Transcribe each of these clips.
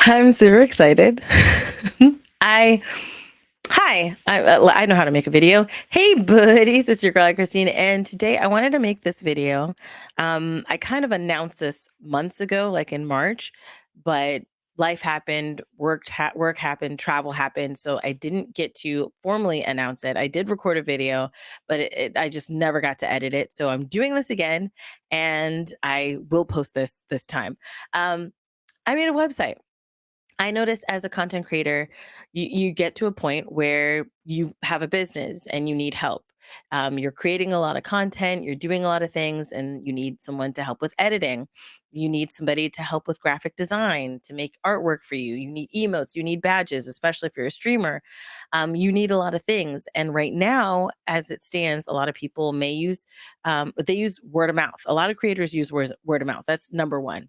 I'm super excited. I I know how to make a video. Hey buddies, it's your girl Christine, and today I wanted to make this video. I kind of announced this months ago, like in March, but life happened, work happened, travel happened, so I didn't get to formally announce it. I did record a video, but I just never got to edit it. So I'm doing this again, and I will post this time. I made a website. I noticed as a content creator, you get to a point where you have a business and you need help. You're creating a lot of content, you're doing a lot of things, and you need someone to help with editing. You need somebody to help with graphic design, to make artwork for you. You need emotes, you need badges, especially if you're a streamer. You need a lot of things. And right now, as it stands, a lot of people may use, they use word of mouth. A lot of creators use word of mouth. That's number one,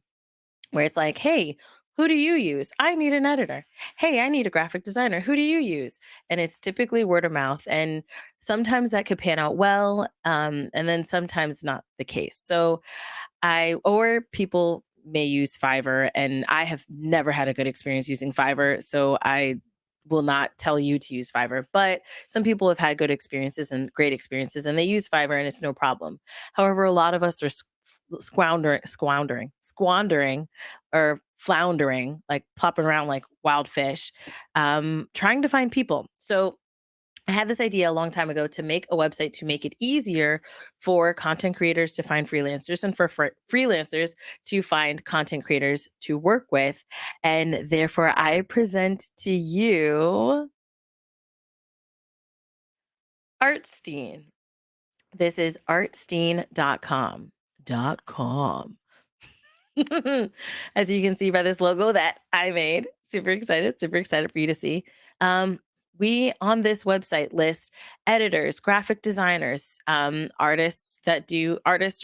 where it's like, hey, who do you use? I need an editor. Hey, I need a graphic designer. Who do you use? And it's typically word of mouth. And sometimes that could pan out well. And then sometimes not the case. So or people may use Fiverr, and I have never had a good experience using Fiverr. So I will not tell you to use Fiverr, but some people have had good experiences and great experiences, and they use Fiverr and it's no problem. However, a lot of us are squandering or floundering, like plopping around like wild fish, trying to find people. So I had this idea a long time ago to make a website to make it easier for content creators to find freelancers and for freelancers to find content creators to work with. And therefore, I present to you Artstene. This is artstene.com. .com. As you can see by this logo that I made, super excited for you to see. We on this website list editors, graphic designers, artists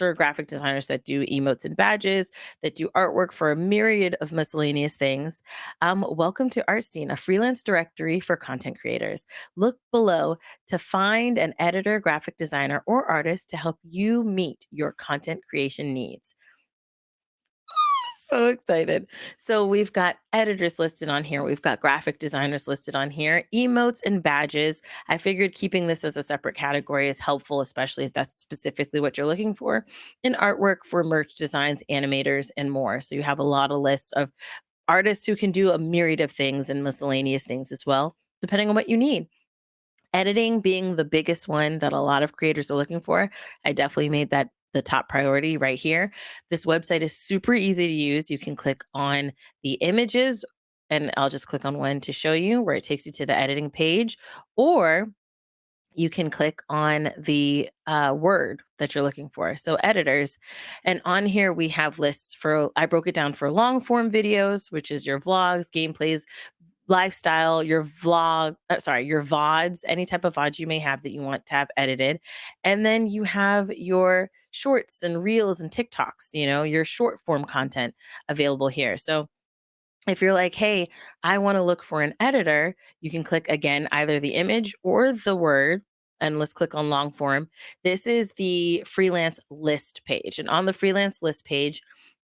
or graphic designers that do emotes and badges, that do artwork for a myriad of miscellaneous things. Welcome to Artstene, a freelance directory for content creators. Look below to find an editor, graphic designer, or artist to help you meet your content creation needs. So excited. So we've got editors listed on here. We've got graphic designers listed on here, emotes and badges. I figured keeping this as a separate category is helpful, especially if that's specifically what you're looking for. And artwork for merch designs, animators, and more. So you have a lot of lists of artists who can do a myriad of things and miscellaneous things as well, depending on what you need. Editing being the biggest one that a lot of creators are looking for. I definitely made that the top priority right here. This website is super easy to use. You can click on the images, and I'll just click on one to show you where it takes you to the editing page, or you can click on the word that you're looking for. So editors. And on here, we have lists I broke it down for long form videos, which is your vlogs, gameplays, lifestyle, your VODs, any type of VOD you may have that you want to have edited. And then you have your shorts and reels and TikToks, your short form content available here. So if you're like, hey, I want to look for an editor, you can click again, either the image or the word. And let's click on long form. This is the freelance list page. And on the freelance list page,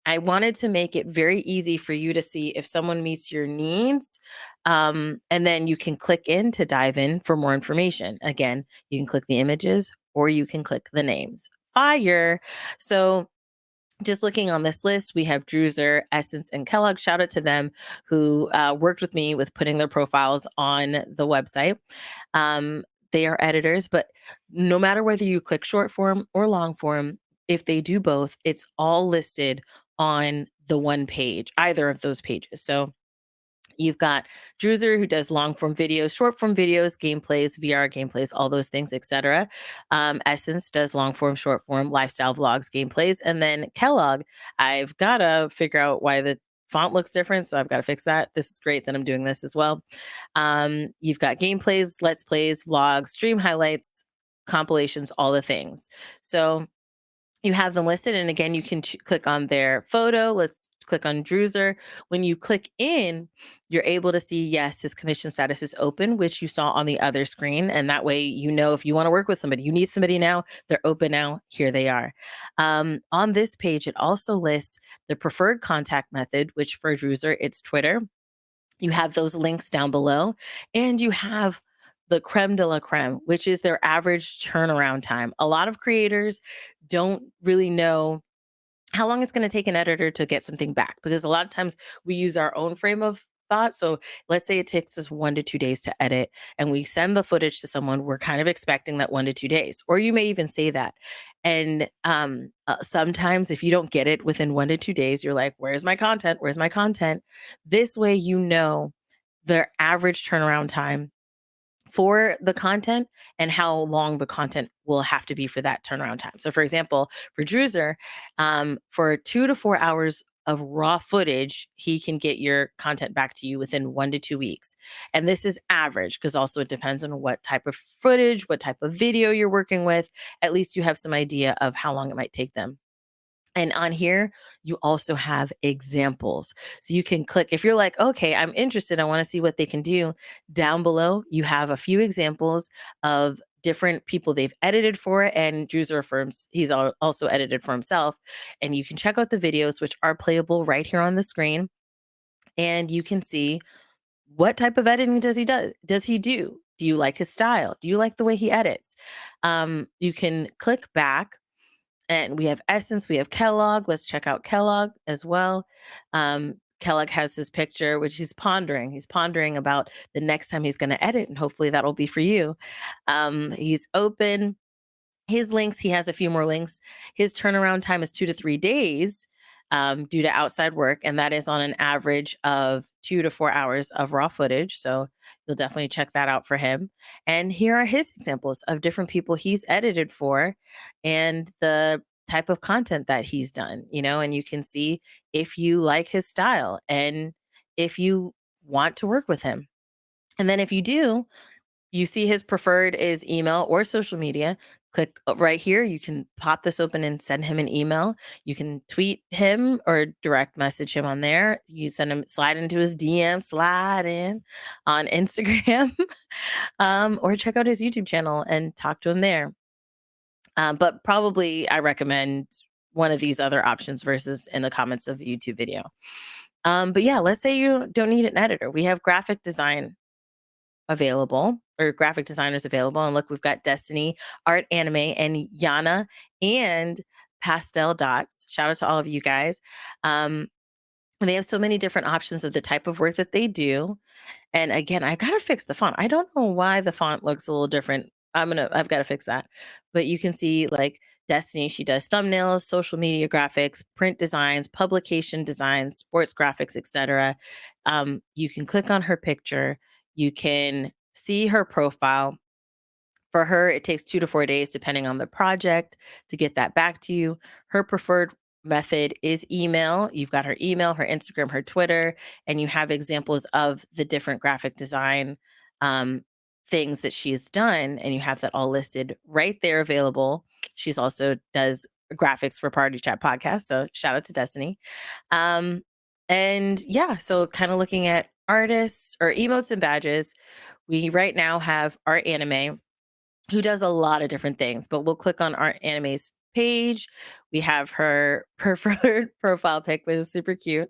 I wanted to make it very easy for you to see if someone meets your needs. And then you can click in to dive in for more information. Again, you can click the images or you can click the names. Fire. So just looking on this list, we have Druser, Essence, and Kellogg. Shout out to them who worked with me with putting their profiles on the website. They are editors, but no matter whether you click short form or long form, if they do both, it's all listed on the one page, either of those pages. So you've got Druser, who does long form videos, short form videos, gameplays, VR gameplays, all those things, etc. Essence does long form, short form, lifestyle vlogs, gameplays. And then Kellogg, I've got to figure out why the font looks different. So I've got to fix that. This is great that I'm doing this as well. You've got gameplays, let's plays, vlogs, stream highlights, compilations, all the things. So you have them listed. And again, you can click on their photo. Let's click on Druser. When you click in, you're able to see, yes, his commission status is open, which you saw on the other screen. And that way, if you want to work with somebody, you need somebody now, they're open now, here they are. On this page, it also lists the preferred contact method, which for Druser, it's Twitter. You have those links down below, and you have the creme de la creme, which is their average turnaround time. A lot of creators don't really know how long it's going to take an editor to get something back, because a lot of times we use our own frame of thought. So let's say it takes us 1 to 2 days to edit, and we send the footage to someone. We're kind of expecting that 1 to 2 days, or you may even say that. And sometimes if you don't get it within 1 to 2 days, you're like, where's my content? Where's my content? This way, you know their average turnaround time for the content and how long the content will have to be for that turnaround time. So, for example, for Druser, for 2 to 4 hours of raw footage, he can get your content back to you within 1 to 2 weeks. And this is average, because also it depends on what type of footage, what type of video you're working with. At least you have some idea of how long it might take them. And on here, you also have examples. So you can click, if you're like, okay, I'm interested, I want to see what they can do. Down below, you have a few examples of different people they've edited for, and Drew's affirms he's also edited for himself. And you can check out the videos, which are playable right here on the screen. And you can see, what type of editing does he do? Do you like his style? Do you like the way he edits? You can click back, and we have Essence, we have Kellogg. Let's check out Kellogg as well. Kellogg has his picture, which he's pondering. He's pondering about the next time he's going to edit, and hopefully that'll be for you. He's open. His links, he has a few more links. His turnaround time is 2 to 3 days due to outside work, and that is on an average of 2 to 4 hours of raw footage. So you'll definitely check that out for him. And here are his examples of different people he's edited for and the type of content that he's done, and you can see if you like his style and if you want to work with him. And then if you do, you see his preferred is email or social media. Click right here. You can pop this open and send him an email. You can tweet him or direct message him on there. You slide into his DM, slide in on Instagram, or check out his YouTube channel and talk to him there. But probably I recommend one of these other options versus in the comments of a YouTube video. But yeah, let's say you don't need an editor. We have graphic design available, or graphic designers available. And look, we've got Destiny, Art Anime, and Yana, and Pastel Dots. Shout out to all of you guys. And they have so many different options of the type of work that they do. And again, I gotta fix the font. I don't know why the font looks a little different. I've got to fix that. But you can see, like, Destiny, she does thumbnails, social media graphics, print designs, publication designs, sports graphics, etc. You can click on her picture. You can see her profile. For her, it takes 2 to 4 days, depending on the project, to get that back to you. Her preferred method is email. You've got her email, her Instagram, her Twitter, and you have examples of the different graphic design things that she's done, and you have that all listed right there available. She's also does graphics for PartyChat Podcast, so shout out to Destiny. And yeah, so kind of looking at artists or emotes and badges, we right now have Art Anime, who does a lot of different things, but we'll click on Art Anime's page. We have her preferred profile pic, which is super cute.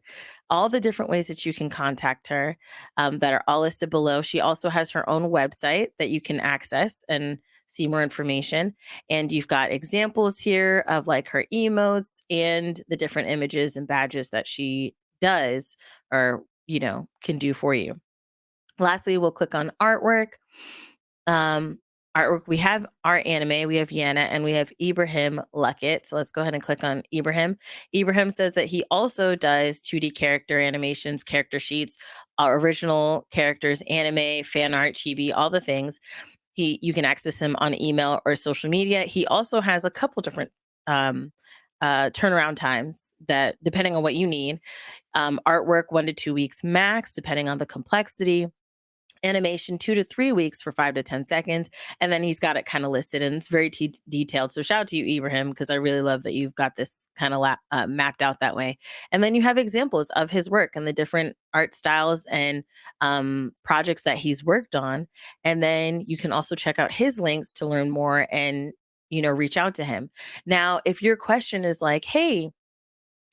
All the different ways that you can contact her that are all listed below. She also has her own website that you can access and see more information. And you've got examples here of like her emotes and the different images and badges that she does or, can do for you. Lastly, we'll click on artwork. Artwork, we have Art Anime, we have Yana, and we have Ibrahim Luckett. So let's go ahead and click on Ibrahim. Ibrahim says that he also does 2D character animations, character sheets, original characters, anime, fan art, chibi, all the things. You can access him on email or social media. He also has a couple different turnaround times that, depending on what you need. Artwork, 1 to 2 weeks max, depending on the complexity. Animation, 2 to 3 weeks for 5 to 10 seconds. And then he's got it kind of listed, and it's very detailed. So shout out to you, Ibrahim, because I really love that you've got this kind of mapped out that way. And then you have examples of his work and the different art styles and projects that he's worked on. And then you can also check out his links to learn more and, reach out to him. Now, if your question is like, hey,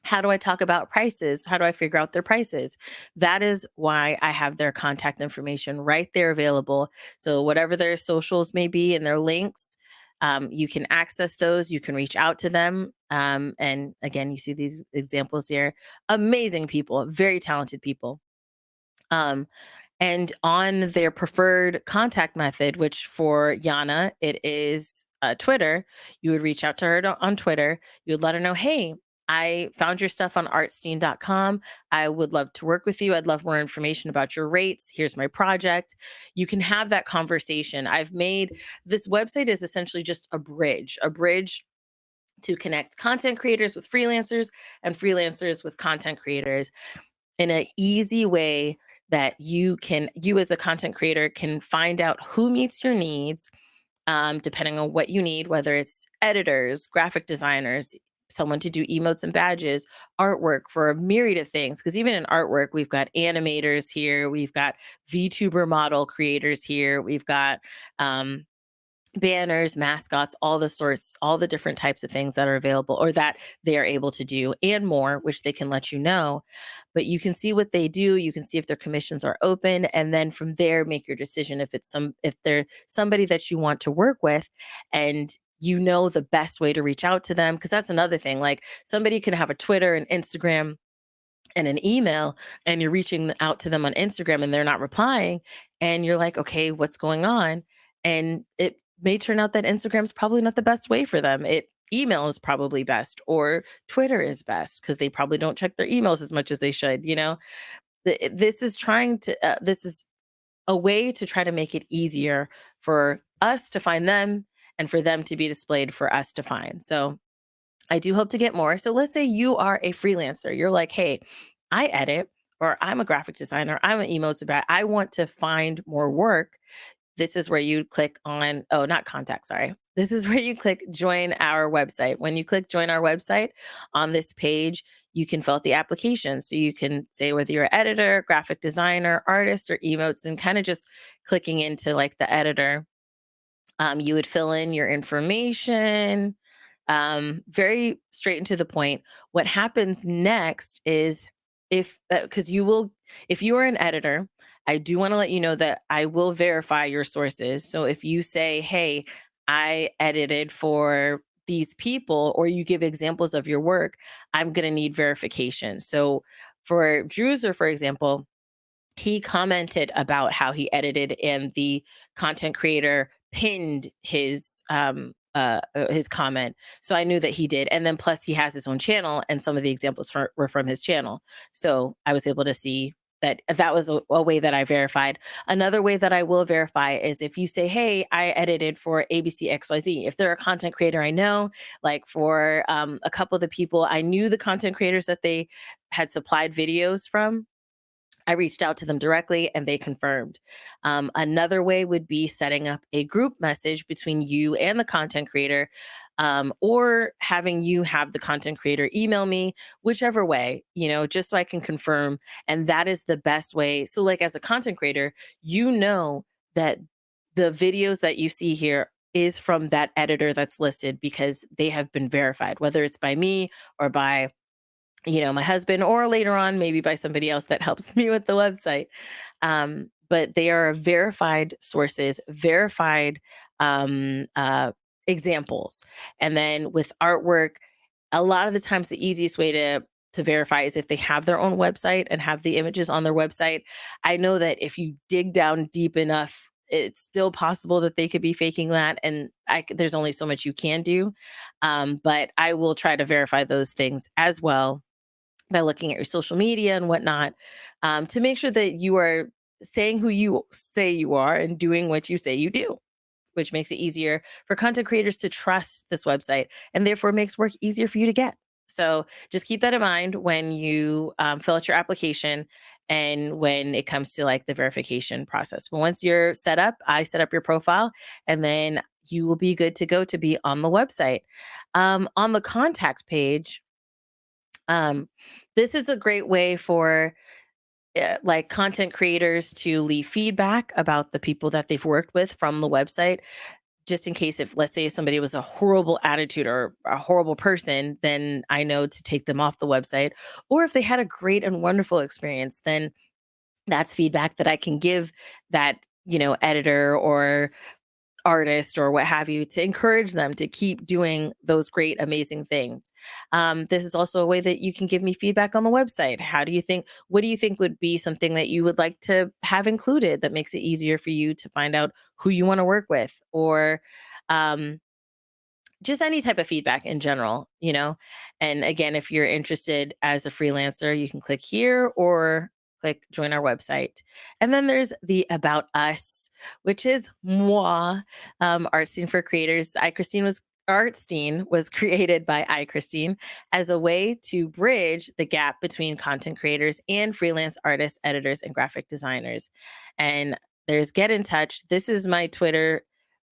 How do I talk about prices? How do I figure out their prices? That is why I have their contact information right there available. So, whatever their socials may be and their links, you can access those. You can reach out to them. And again, you see these examples here. Amazing people, very talented people. Um, and on their preferred contact method, which for Yana, it is Twitter, you would reach out to her on Twitter. You would let her know, hey, I found your stuff on artstene.com. I would love to work with you. I'd love more information about your rates. Here's my project. You can have that conversation. I've made this website is essentially just a bridge to connect content creators with freelancers and freelancers with content creators in an easy way that you as the content creator can find out who meets your needs, depending on what you need, whether it's editors, graphic designers, someone to do emotes and badges, artwork for a myriad of things. Because even in artwork, we've got animators here, we've got VTuber model creators here, we've got banners, mascots, all the sorts, all the different types of things that are available or that they are able to do and more, which they can let you know. But you can see what they do. You can see if their commissions are open. And then from there, make your decision if they're somebody that you want to work with and you know the best way to reach out to them. Cause that's another thing. Like somebody can have a Twitter and Instagram and an email and you're reaching out to them on Instagram and they're not replying and you're like, okay, what's going on? And it may turn out that Instagram's probably not the best way for them. Email is probably best or Twitter is best because they probably don't check their emails as much as they should, you know. This is a way to try to make it easier for us to find them and for them to be displayed for us to find. So I do hope to get more. So let's say you are a freelancer. You're like, hey, I edit, or I'm a graphic designer, I'm an emotes about, I want to find more work. This is where you click on, oh, not contact, sorry. This is where you click join our website. When you click join our website on this page, you can fill out the application. So you can say whether you're an editor, graphic designer, artist, or emotes, and kind of just clicking into like the editor. You would fill in your information, very straight and to the point. What happens next is because if you are an editor, I do want to let you know that I will verify your sources. So if you say, hey, I edited for these people, or you give examples of your work, I'm going to need verification. So for Druser, for example, he commented about how he edited and the content creator pinned his comment, so I knew that he did. And then plus he has his own channel and some of the examples were from his channel, so I was able to see that that was a way that I verified. Another way that I will verify is if you say, hey, I edited for ABCXYZ. If they're a content creator I know, like for a couple of the people I knew, the content creators that they had supplied videos from, I reached out to them directly and they confirmed. Another way would be setting up a group message between you and the content creator, or having you have the content creator email me, whichever way, you know, just so I can confirm. And that is the best way. So, like, as a content creator, you know that the videos that you see here is from that editor that's listed because they have been verified, whether it's by me or by my husband, or later on, maybe by somebody else that helps me with the website. But they are verified sources, verified examples. And then with artwork, a lot of the times the easiest way to verify is if they have their own website and have the images on their website. I know that if you dig down deep enough, it's still possible that they could be faking that, and there's only so much you can do. But I will try to verify those things as well by looking at your social media and whatnot, to make sure that you are saying who you say you are and doing what you say you do, which makes it easier for content creators to trust this website and therefore makes work easier for you to get. So just keep that in mind when you fill out your application and when it comes to like the verification process. But once you're set up, I set up your profile and then you will be good to go to be on the website. On the contact page, um, this is a great way for like content creators to leave feedback about the people that they've worked with from the website. just in case if, let's say, somebody was a horrible attitude or a horrible person, then I know to take them off the website. Or if they had a great and wonderful experience, then that's feedback that I can give that, editor or artist or what have you, to encourage them to keep doing those great, amazing things. This is also a way that you can give me feedback on the website. What do you think would be something that you would like to have included that makes it easier for you to find out who you want to work with? Or, um, just any type of feedback in general. And again, if you're interested as a freelancer, you can click here or click join our website. And then there's the About Us, which is moi, Artstene for creators. Artstene was created by iChristine as a way to bridge the gap between content creators and freelance artists, editors, and graphic designers. And there's Get in Touch. This is my Twitter.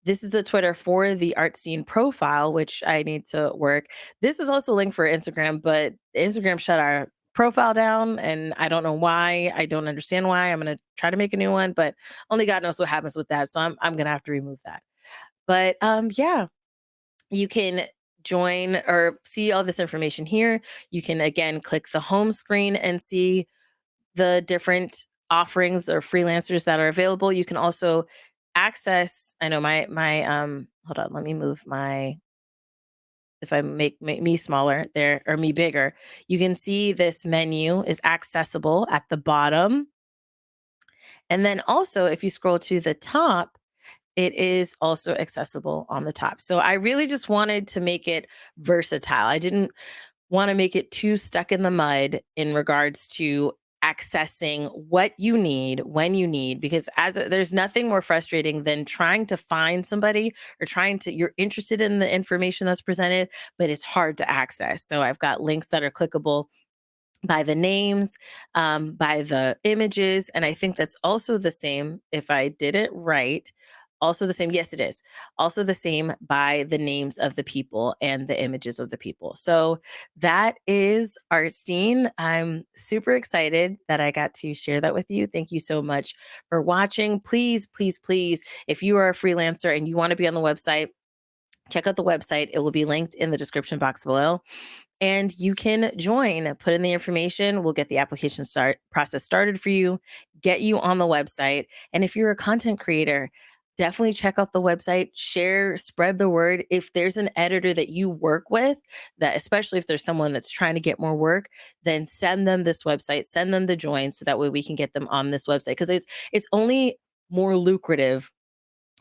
This is the Twitter for the Artstene profile, which I need to work. This is also linked for Instagram, but Instagram shut our profile down, and I don't know why. I don't understand why. I'm gonna try to make a new one, but only God knows what happens with that. So I'm gonna have to remove that. But yeah, you can join or see all this information here. You can again click the home screen and see the different offerings or freelancers that are available. You can also access, I know my hold on, let me move my, if I make me smaller there or me bigger, you can see this menu is accessible at the bottom. And then also if you scroll to the top, it is also accessible on the top. So I really just wanted to make it versatile. I didn't want to make it too stuck in the mud in regards to accessing what you need when you need, because there's nothing more frustrating than trying to find somebody or you're interested in the information that's presented, but it's hard to access. So I've got links that are clickable by the names, by the images. And I think that's also the same, if I did it right, also the same. Yes, it is. Also the same by the names of the people and the images of the people. So that is Artstene. I'm super excited that I got to share that with you. Thank you so much for watching. Please, please, please, if you are a freelancer and you want to be on the website, check out the website. It will be linked in the description box below. And you can join, put in the information. We'll get the application process started for you, get you on the website. And if you're a content creator, definitely check out the website, share, spread the word. If there's an editor that you work with, that especially if there's someone that's trying to get more work, then send them this website, send them the join so that way we can get them on this website, because it's only more lucrative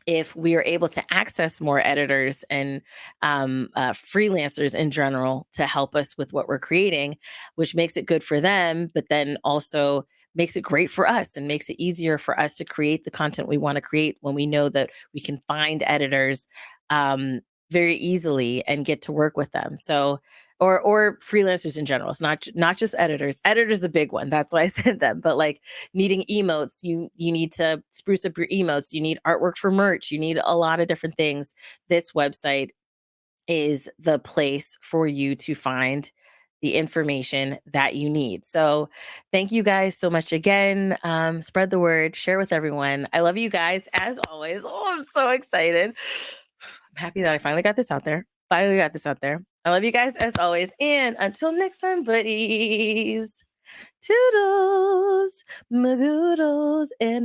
if we are able to access more editors and freelancers in general to help us with what we're creating, which makes it good for them, but then also makes it great for us and makes it easier for us to create the content we want to create when we know that we can find editors very easily and get to work with them. So, or freelancers in general. It's not just editors. Editors is a big one. That's why I said them. But like needing emotes, you need to spruce up your emotes. You need artwork for merch. You need a lot of different things. This website is the place for you to find the information that you need. So thank you guys so much again. Spread the word, share with everyone. I love you guys as always. Oh, I'm so excited. I'm happy that I finally got this out there. I love you guys as always. And until next time, buddies, toodles, magoodles, and